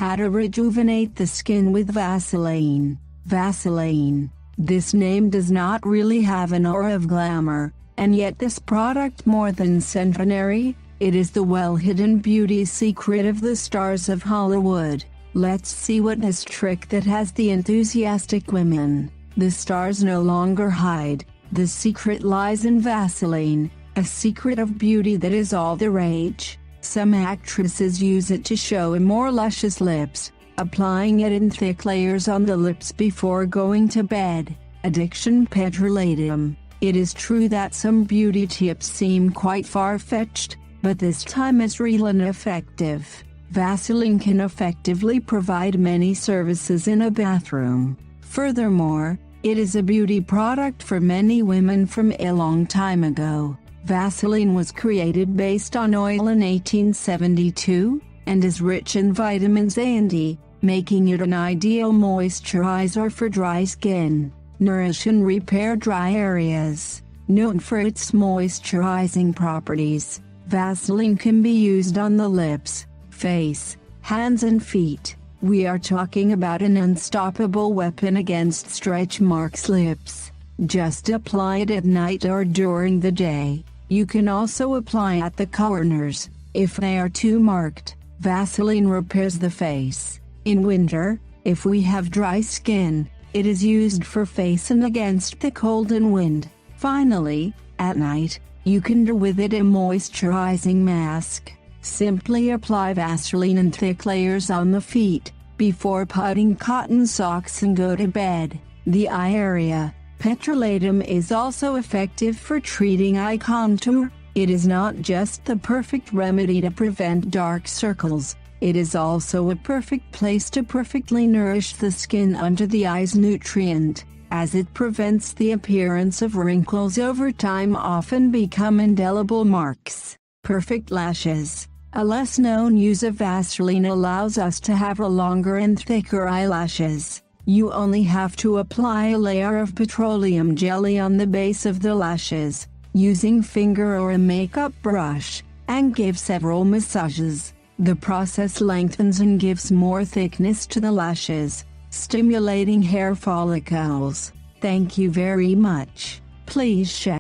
How to rejuvenate the skin with Vaseline. Vaseline. This name does not really have an aura of glamour, and yet this product more than centenary, it is the well-hidden beauty secret of the stars of Hollywood. Let's see what this trick that has the enthusiastic women. The stars no longer hide. The secret lies in Vaseline, a secret of beauty that is all the rage. Some actresses use it to show more luscious lips, applying it in thick layers on the lips before going to bed. Addiction petrolatum. It is true that some beauty tips seem quite far-fetched, but this time it's real and effective. Vaseline can effectively provide many services in a bathroom. Furthermore, it is a beauty product for many women from a long time ago. Vaseline was created based on oil in 1872, and is rich in vitamins A and E, making it an ideal moisturizer for dry skin. Nourish and repair dry areas. Known for its moisturizing properties, Vaseline can be used on the lips, face, hands and feet. We are talking about an unstoppable weapon against stretch marks lips. Just apply it at night or during the day. You can also apply at the corners, if they are too marked. Vaseline repairs the face. In winter, if we have dry skin, it is used for face and against the cold and wind. Finally, at night, you can do with it a moisturizing mask. Simply apply Vaseline in thick layers on the feet, before putting cotton socks and go to bed. The eye area. Petrolatum is also effective for treating eye contour. It is not just the perfect remedy to prevent dark circles, it is also a perfect place to perfectly nourish the skin under the eye's nutrient, as it prevents the appearance of wrinkles over time often become indelible marks. Perfect lashes. A less known use of Vaseline allows us to have a longer and thicker eyelashes. You only have to apply a layer of petroleum jelly on the base of the lashes, using finger or a makeup brush, and give several massages. The process lengthens and gives more thickness to the lashes, stimulating hair follicles. Thank you very much. Please share.